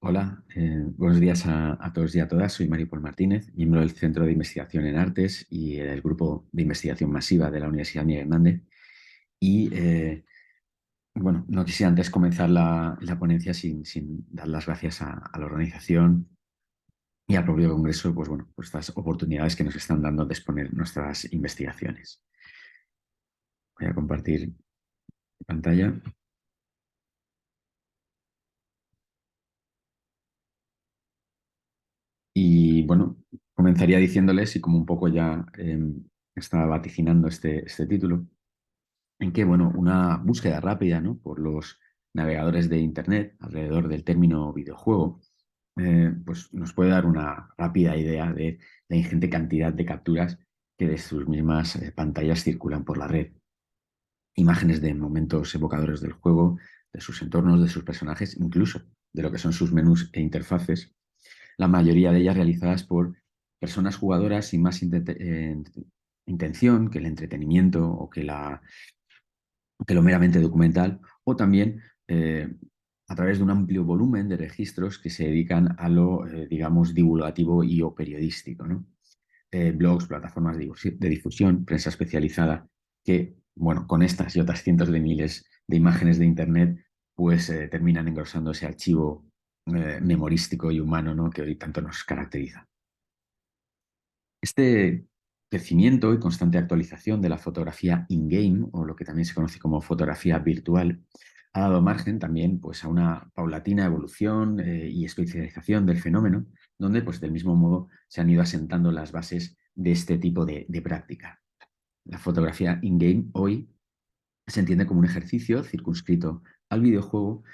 Hola, buenos días a todos y a todas. Soy Mario Paul Martínez, miembro del Centro de Investigación en Artes y del Grupo de Investigación Masiva de la Universidad Miguel Hernández. Y bueno, no quisiera antes comenzar la ponencia sin dar las gracias a la organización y al propio Congreso, pues bueno, por estas oportunidades que nos están dando de exponer nuestras investigaciones. Voy a compartir pantalla. Y bueno, comenzaría diciéndoles, y como un poco ya estaba vaticinando este título, en que, bueno, una búsqueda rápida, ¿no?, por los navegadores de Internet alrededor del término videojuego, pues nos puede dar una rápida idea de la ingente cantidad de capturas que de sus mismas pantallas circulan por la red. Imágenes de momentos evocadores del juego, de sus entornos, de sus personajes, incluso de lo que son sus menús e interfaces, la mayoría de ellas realizadas por personas jugadoras sin más intención que el entretenimiento o que lo meramente documental, o también a través de un amplio volumen de registros que se dedican a lo, digamos, divulgativo y o periodístico, ¿no? Blogs, plataformas de difusión, prensa especializada, que, bueno, con estas y otras cientos de miles de imágenes de Internet, pues terminan engrosando ese archivo memorístico y humano, ¿no?, que hoy tanto nos caracteriza. Este crecimiento y constante actualización de la fotografía in-game, o lo que también se conoce como fotografía virtual, ha dado margen también, pues, a una paulatina evolución y especialización del fenómeno, donde, pues, del mismo modo se han ido asentando las bases de este tipo de práctica. La fotografía in-game hoy se entiende como un ejercicio circunscrito al videojuego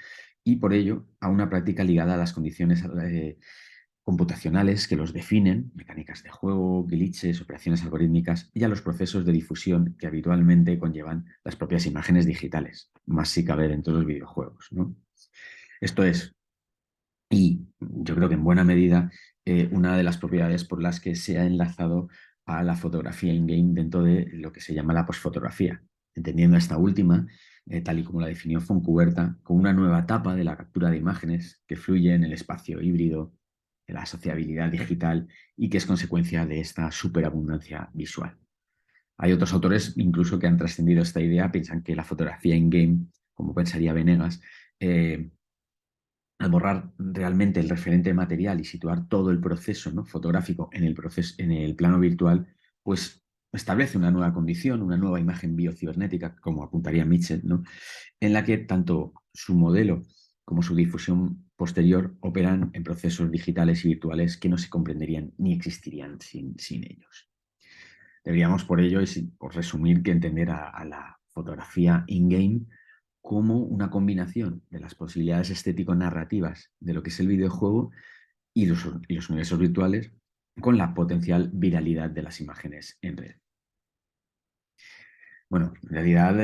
y por ello a una práctica ligada a las condiciones computacionales que los definen, mecánicas de juego, glitches, operaciones algorítmicas y a los procesos de difusión que habitualmente conllevan las propias imágenes digitales, más si cabe dentro de los videojuegos, ¿no? Esto es, y yo creo que en buena medida, una de las propiedades por las que se ha enlazado a la fotografía in-game dentro de lo que se llama la posfotografía, entendiendo esta última, tal y como la definió Fontcuberta, como una nueva etapa de la captura de imágenes que fluye en el espacio híbrido de la sociabilidad digital y que es consecuencia de esta superabundancia visual. Hay otros autores incluso que han trascendido esta idea, piensan que la fotografía in-game, como pensaría Venegas, eh, al borrar realmente el referente material y situar todo el proceso, ¿no?, fotográfico en en el plano virtual, pues establece una nueva condición, una nueva imagen biocibernética, como apuntaría Mitchell, ¿no?, en la que tanto su modelo como su difusión posterior operan en procesos digitales y virtuales que no se comprenderían ni existirían sin ellos. Deberíamos por ello, por resumir, que entender a la fotografía in-game como una combinación de las posibilidades estético-narrativas de lo que es el videojuego y los universos virtuales con la potencial viralidad de las imágenes en red. Bueno, en realidad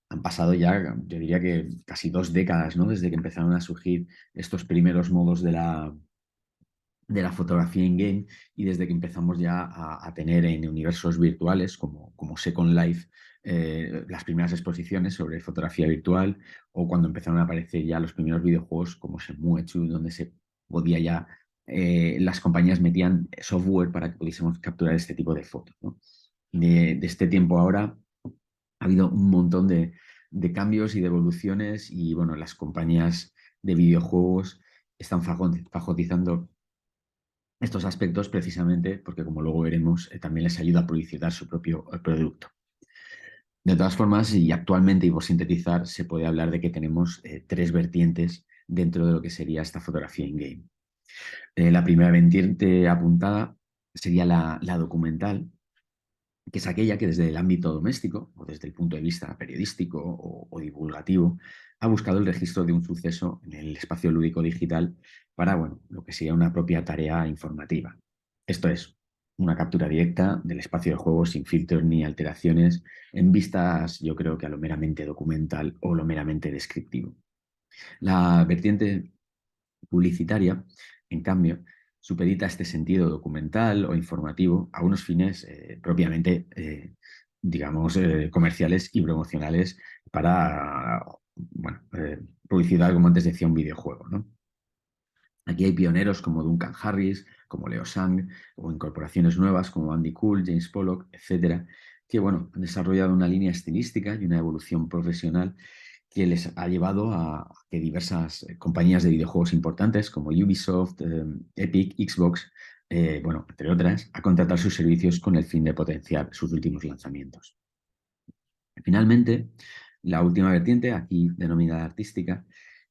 han pasado ya, yo diría que casi 2 décadas, ¿no?, desde que empezaron a surgir estos primeros modos de la fotografía in-game y desde que empezamos ya a tener en universos virtuales como Second Life las primeras exposiciones sobre fotografía virtual, o cuando empezaron a aparecer ya los primeros videojuegos como Shenmue 2, donde se podía ya, las compañías metían software para que pudiésemos capturar este tipo de fotos, ¿no? De este tiempo ahora ha habido un montón de cambios y de evoluciones y bueno, las compañías de videojuegos están fagotizando estos aspectos precisamente porque, como luego veremos, también les ayuda a publicitar su propio producto. De todas formas, y actualmente, y por sintetizar, se puede hablar de que tenemos 3 vertientes dentro de lo que sería esta fotografía in-game. La primera vertiente apuntada sería la documental, que es aquella que desde el ámbito doméstico o desde el punto de vista periodístico o divulgativo ha buscado el registro de un suceso en el espacio lúdico digital para, bueno, lo que sería una propia tarea informativa. Esto es, una captura directa del espacio de juego sin filtros ni alteraciones en vistas, yo creo que a lo meramente documental o lo meramente descriptivo. La vertiente publicitaria, en cambio, supedita este sentido documental o informativo a unos fines propiamente, digamos, comerciales y promocionales para, bueno, publicidad, como antes decía, un videojuego, ¿no? Aquí hay pioneros como Duncan Harris, como Leo Sang, o incorporaciones nuevas como Andy Cool, James Pollock, etcétera, que bueno, han desarrollado una línea estilística y una evolución profesional que les ha llevado a que diversas compañías de videojuegos importantes como Ubisoft, Epic, Xbox, bueno, entre otras, a contratar sus servicios con el fin de potenciar sus últimos lanzamientos. Finalmente, la última vertiente, aquí denominada artística,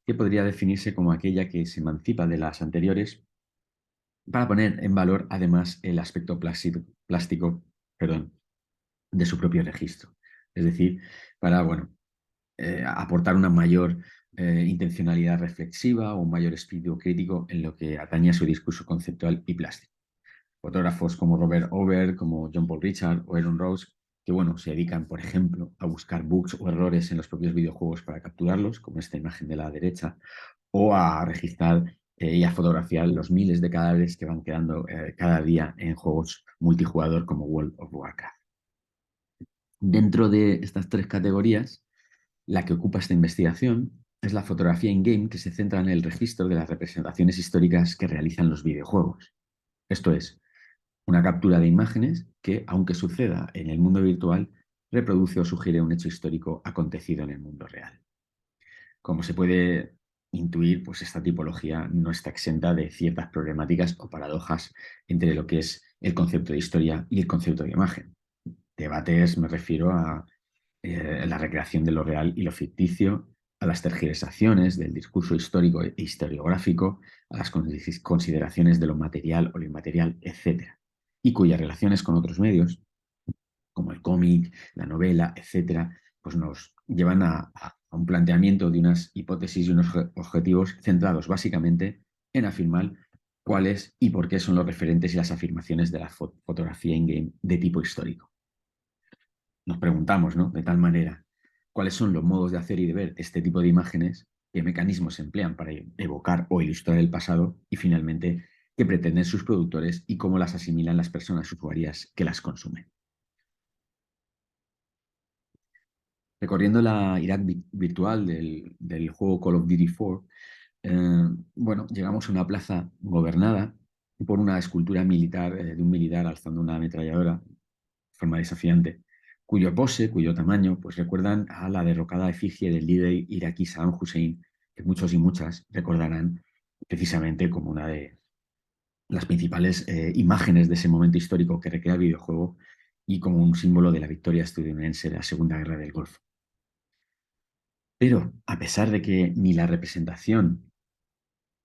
que podría definirse como aquella que se emancipa de las anteriores para poner en valor además el aspecto plástico, perdón, de su propio registro. Es decir, para bueno, aportar una mayor intencionalidad reflexiva o un mayor espíritu crítico en lo que atañe a su discurso conceptual y plástico. Fotógrafos como Robert Over, como John Paul Richard o Aaron Rose, que bueno, se dedican, por ejemplo, a buscar bugs o errores en los propios videojuegos para capturarlos, como esta imagen de la derecha, o a registrar y a fotografiar los miles de cadáveres que van quedando cada día en juegos multijugador como World of Warcraft. Dentro de estas tres categorías, la que ocupa esta investigación es la fotografía in-game, que se centra en el registro de las representaciones históricas que realizan los videojuegos. Esto es, una captura de imágenes que, aunque suceda en el mundo virtual, reproduce o sugiere un hecho histórico acontecido en el mundo real. Como se puede intuir, pues esta tipología no está exenta de ciertas problemáticas o paradojas entre lo que es el concepto de historia y el concepto de imagen. Debates me refiero a la recreación de lo real y lo ficticio, a las tergiversaciones del discurso histórico e historiográfico, a las consideraciones de lo material o lo inmaterial, etc., y cuyas relaciones con otros medios, como el cómic, la novela, etcétera, pues nos llevan a un planteamiento de unas hipótesis y unos objetivos centrados básicamente en afirmar cuáles y por qué son los referentes y las afirmaciones de la fotografía in-game de tipo histórico. Nos preguntamos, ¿no? De tal manera, ¿cuáles son los modos de hacer y de ver este tipo de imágenes? ¿Qué mecanismos se emplean para evocar o ilustrar el pasado? Y finalmente, ¿qué pretenden sus productores y cómo las asimilan las personas usuarias que las consumen? Recorriendo la Irak virtual del juego Call of Duty 4, bueno, llegamos a una plaza gobernada por una escultura militar de un militar alzando una ametralladora de forma desafiante, cuyo pose, cuyo tamaño, pues recuerdan a la derrocada efigie del líder iraquí Saddam Hussein, que muchos y muchas recordarán precisamente como una de las principales imágenes de ese momento histórico que recrea el videojuego y como un símbolo de la victoria estadounidense de la Segunda Guerra del Golfo. Pero a pesar de que ni la representación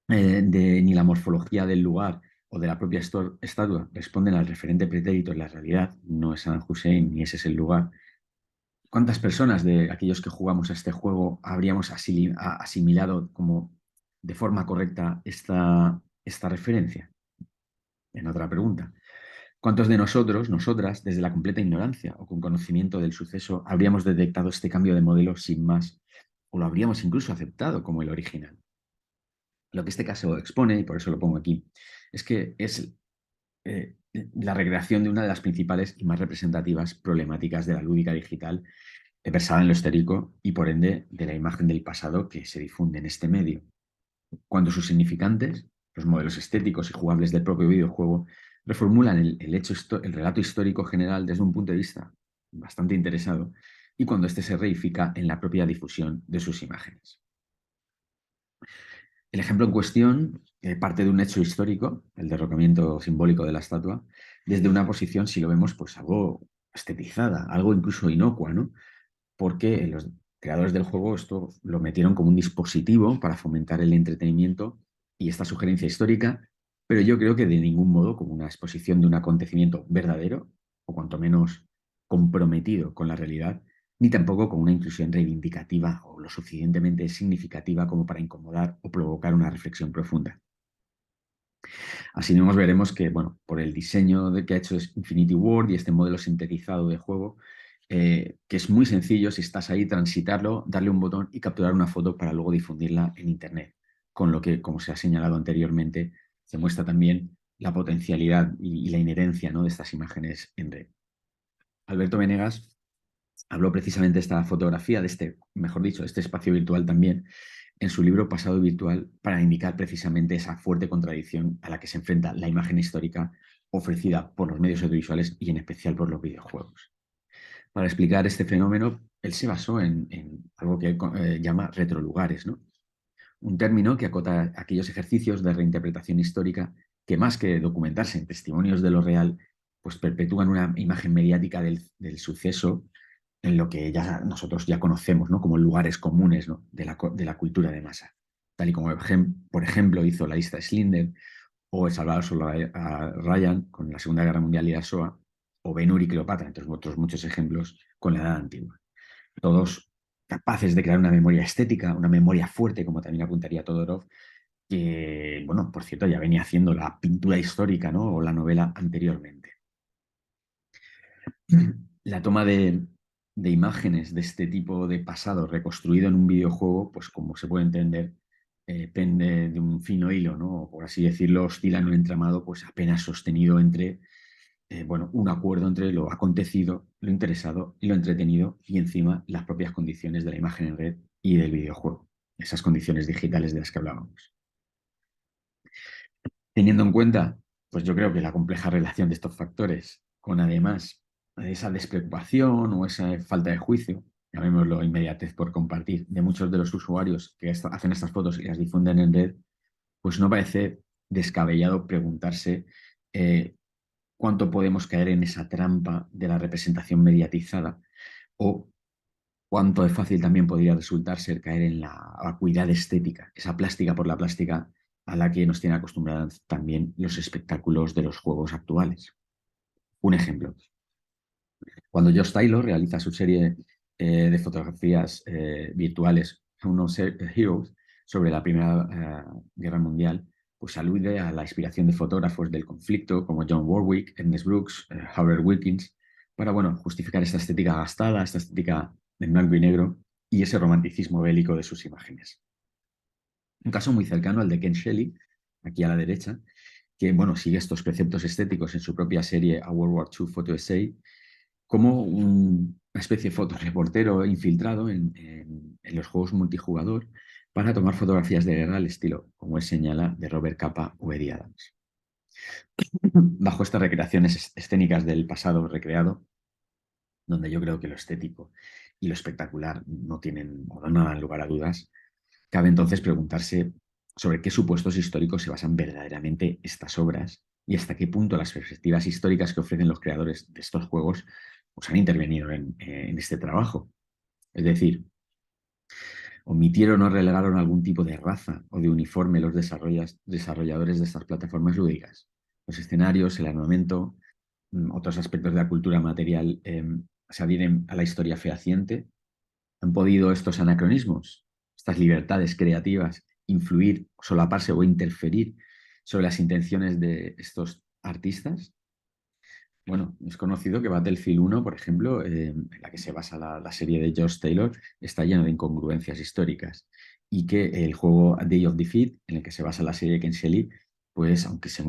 ni la morfología del lugar o de la propia estatua responden al referente pretérito en la realidad, no es San Hussein ni ese es el lugar, ¿cuántas personas de aquellos que jugamos a este juego habríamos asimilado como de forma correcta esta referencia? En otra pregunta. ¿Cuántos de nosotros, nosotras, desde la completa ignorancia o con conocimiento del suceso, habríamos detectado este cambio de modelo sin más o lo habríamos incluso aceptado como el original? Lo que este caso expone, y por eso lo pongo aquí, es que es la recreación de una de las principales y más representativas problemáticas de la lúdica digital versada en lo histórico y por ende de la imagen del pasado que se difunde en este medio, cuando sus significantes, los modelos estéticos y jugables del propio videojuego, reformulan el relato histórico general desde un punto de vista bastante interesado y cuando éste se reifica en la propia difusión de sus imágenes. El ejemplo en cuestión parte de un hecho histórico, el derrocamiento simbólico de la estatua, desde una posición, si lo vemos, pues algo estetizada, algo incluso inocua, ¿no? Porque los creadores del juego esto lo metieron como un dispositivo para fomentar el entretenimiento y esta sugerencia histórica, pero yo creo que de ningún modo como una exposición de un acontecimiento verdadero, o cuanto menos comprometido con la realidad, ni tampoco con una inclusión reivindicativa o lo suficientemente significativa como para incomodar o provocar una reflexión profunda. Así mismo veremos que, bueno, por el diseño que ha hecho Infinity Ward y este modelo sintetizado de juego, que es muy sencillo, si estás ahí, transitarlo, darle un botón y capturar una foto para luego difundirla en Internet. Con lo que, como se ha señalado anteriormente, se muestra también la potencialidad y la inherencia, ¿no?, de estas imágenes en red. Alberto Venegas habló precisamente de esta fotografía, de este, mejor dicho, de este espacio virtual también, en su libro Pasado Virtual para indicar precisamente esa fuerte contradicción a la que se enfrenta la imagen histórica ofrecida por los medios audiovisuales y en especial por los videojuegos. Para explicar este fenómeno, él se basó en algo que él llama retrolugares, ¿no? Un término que acota aquellos ejercicios de reinterpretación histórica que, más que documentarse en testimonios de lo real, pues perpetúan una imagen mediática del suceso en lo que ya nosotros ya conocemos, ¿no? Como lugares comunes, ¿no? De la cultura de masa. Tal y como, por ejemplo, hizo la lista Schindler o El Salvador a Ryan con la Segunda Guerra Mundial y la SOA, o Ben-Hur y Cleopatra, entre otros muchos ejemplos, con la Edad Antigua. Todos capaces de crear una memoria estética, una memoria fuerte, como también apuntaría Todorov, que, bueno, por cierto, ya venía haciendo la pintura histórica, ¿no? O la novela anteriormente. La toma de imágenes de este tipo de pasado reconstruido en un videojuego, pues como se puede entender, pende de un fino hilo, ¿no? O por así decirlo, oscila en un entramado pues apenas sostenido entre, bueno, un acuerdo entre lo acontecido, lo interesado y lo entretenido y encima las propias condiciones de la imagen en red y del videojuego, esas condiciones digitales de las que hablábamos. Teniendo en cuenta, pues yo creo que la compleja relación de estos factores con además esa despreocupación o esa falta de juicio, llamémoslo inmediatez por compartir, de muchos de los usuarios que hacen estas fotos y las difunden en red, pues no parece descabellado preguntarse cuánto podemos caer en esa trampa de la representación mediatizada o cuánto de fácil también podría resultar ser caer en la vacuidad estética, esa plástica por la plástica a la que nos tienen acostumbrados también los espectáculos de los juegos actuales. Un ejemplo, cuando Josh Taylor realiza su serie de fotografías virtuales, Unknown Heroes, sobre la Primera Guerra Mundial, pues alude a la inspiración de fotógrafos del conflicto como John Warwick, Ernest Brooks, Howard Wilkins, para, bueno, justificar esta estética gastada, esta estética en blanco y negro y ese romanticismo bélico de sus imágenes. Un caso muy cercano al de Ken Shelley, aquí a la derecha, que, bueno, sigue estos preceptos estéticos en su propia serie A World War II Photo Essay, como una especie de fotoreportero infiltrado en los juegos multijugador para tomar fotografías de guerra al estilo, como él señala, de Robert Capa o Eddie Adams. Bajo estas recreaciones escénicas del pasado recreado, donde yo creo que lo estético y lo espectacular no tienen o no dan lugar a dudas, cabe entonces preguntarse sobre qué supuestos históricos se basan verdaderamente estas obras y hasta qué punto las perspectivas históricas que ofrecen los creadores de estos juegos pues, han intervenido en este trabajo. Es decir, omitieron o relegaron algún tipo de raza o de uniforme los desarrolladores de estas plataformas lúdicas. Los escenarios, el armamento, otros aspectos de la cultura material se adhieren a la historia fehaciente. ¿Han podido estos anacronismos, estas libertades creativas, influir, solaparse o interferir sobre las intenciones de estos artistas? Bueno, es conocido que Battlefield 1, por ejemplo, en la que se basa la serie de Josh Taylor, está lleno de incongruencias históricas y que el juego Day of Defeat, en el que se basa la serie de Ken Shelley, pues aunque se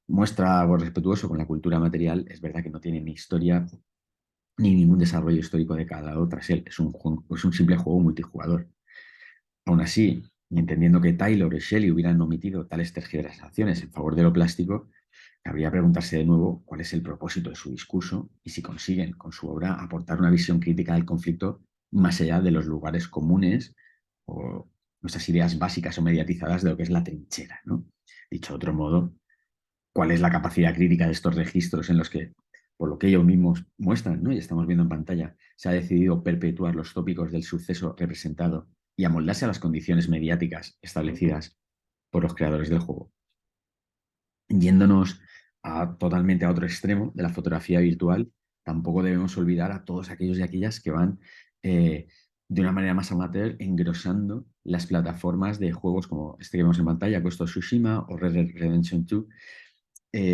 muestra algo respetuoso con la cultura material, es verdad que no tiene ni historia ni ningún desarrollo histórico de cada lado tras él. Es un simple juego multijugador. Aún así, y entendiendo que Taylor y Shelley hubieran omitido tales tergiversaciones en favor de lo plástico, cabría preguntarse de nuevo cuál es el propósito de su discurso y si consiguen con su obra aportar una visión crítica del conflicto más allá de los lugares comunes o nuestras ideas básicas o mediatizadas de lo que es la trinchera, ¿no? Dicho de otro modo, ¿cuál es la capacidad crítica de estos registros en los que, por lo que ellos mismos muestran, ¿no? Y estamos viendo en pantalla, se ha decidido perpetuar los tópicos del suceso representado y amoldarse a las condiciones mediáticas establecidas por los creadores del juego? Yéndonos totalmente a otro extremo de la fotografía virtual, tampoco debemos olvidar a todos aquellos y aquellas que van de una manera más amateur engrosando las plataformas de juegos como este que vemos en pantalla, Ghost of Tsushima o Red Dead Redemption 2,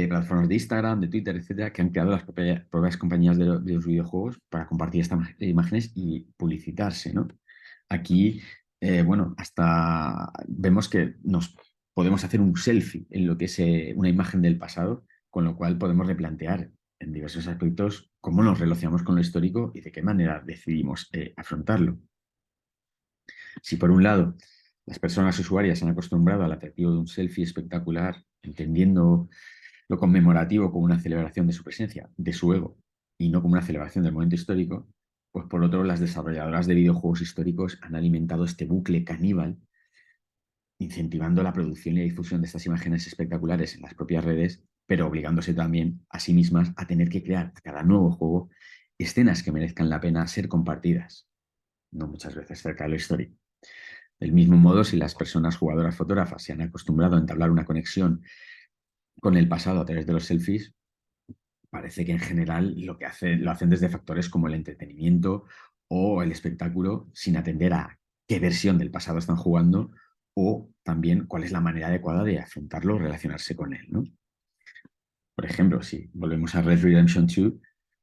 plataformas de Instagram, de Twitter, etcétera, que han creado las propias compañías de los videojuegos para compartir estas imágenes y publicitarse, ¿no? Aquí, bueno, hasta vemos que nos podemos hacer un selfie en lo que es una imagen del pasado, con lo cual podemos replantear en diversos aspectos cómo nos relacionamos con lo histórico y de qué manera decidimos afrontarlo. Si por un lado Las personas usuarias se han acostumbrado al atractivo de un selfie espectacular, entendiendo lo conmemorativo como una celebración de su presencia, de su ego, y no como una celebración del momento histórico. Pues por otro, las desarrolladoras de videojuegos históricos han alimentado este bucle caníbal, incentivando la producción y la difusión de estas imágenes espectaculares en las propias redes, pero obligándose también a sí mismas a tener que crear a cada nuevo juego escenas que merezcan la pena ser compartidas, no muchas veces cerca de lo histórico. Del mismo modo, si las personas jugadoras fotógrafas se han acostumbrado a entablar una conexión con el pasado a través de los selfies, parece que en general lo hacen desde factores como el entretenimiento o el espectáculo, sin atender a qué versión del pasado están jugando o también cuál es la manera adecuada de afrontarlo o relacionarse con él, ¿no? Por ejemplo, si volvemos a Red Redemption 2,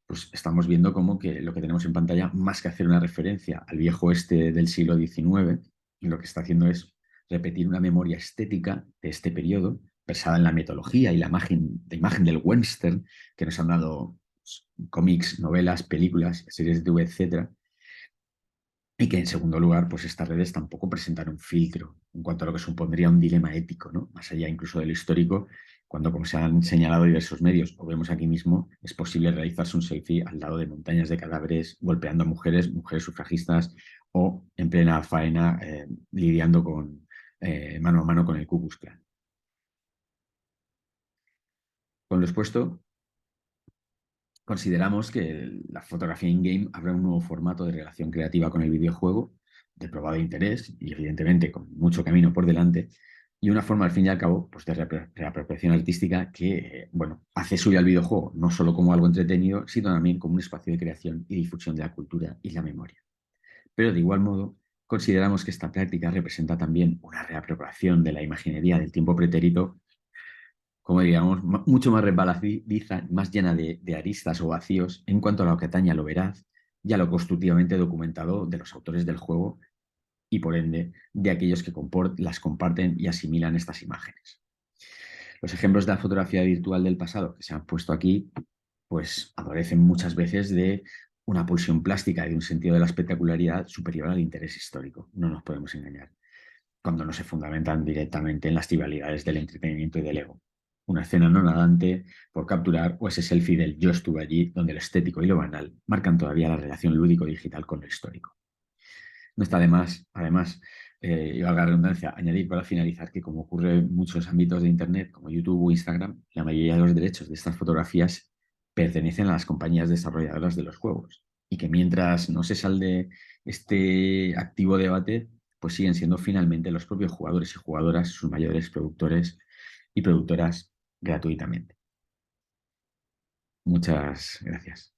pues estamos viendo como que lo que tenemos en pantalla, más que hacer una referencia al viejo oeste del siglo XIX, lo que está haciendo es repetir una memoria estética de este periodo, basada en la mitología y la imagen del western que nos han dado pues, cómics, novelas, películas, series de TV, etcétera. Y que en segundo lugar, pues estas redes tampoco presentan un filtro en cuanto a lo que supondría un dilema ético, ¿no? Más allá incluso de lo histórico, cuando, como se han señalado diversos medios, o vemos aquí mismo, es posible realizarse un selfie al lado de montañas de cadáveres, golpeando a mujeres, mujeres sufragistas, o en plena faena, lidiando mano a mano con el Ku Klux Klan. Con lo expuesto, consideramos que la fotografía in-game habrá un nuevo formato de relación creativa con el videojuego, de probado interés y evidentemente con mucho camino por delante, y una forma al fin y al cabo pues, de reapropiación artística que bueno, hace suyo al videojuego no solo como algo entretenido, sino también como un espacio de creación y difusión de la cultura y la memoria. Pero de igual modo, consideramos que esta práctica representa también una reapropiación de la imaginería del tiempo pretérito, como digamos, mucho más resbaladiza, más llena de aristas o vacíos en cuanto a lo que atañe a lo veraz y a lo constructivamente documentado de los autores del juego y, por ende, de aquellos que las comparten y asimilan estas imágenes. Los ejemplos de la fotografía virtual del pasado que se han puesto aquí, pues adolecen muchas veces de una pulsión plástica y de un sentido de la espectacularidad superior al interés histórico. No nos podemos engañar cuando no se fundamentan directamente en las trivialidades del entretenimiento y del ego. Una escena no nadante por capturar o ese selfie del yo estuve allí, donde lo estético y lo banal marcan todavía la relación lúdico-digital con lo histórico. No está de más, además, y valga la redundancia, añadir para finalizar que, como ocurre en muchos ámbitos de Internet, como YouTube o Instagram, la mayoría de los derechos de estas fotografías pertenecen a las compañías desarrolladoras de los juegos y que mientras no se salde este activo debate, pues siguen siendo finalmente los propios jugadores y jugadoras sus mayores productores y productoras gratuitamente. Muchas gracias.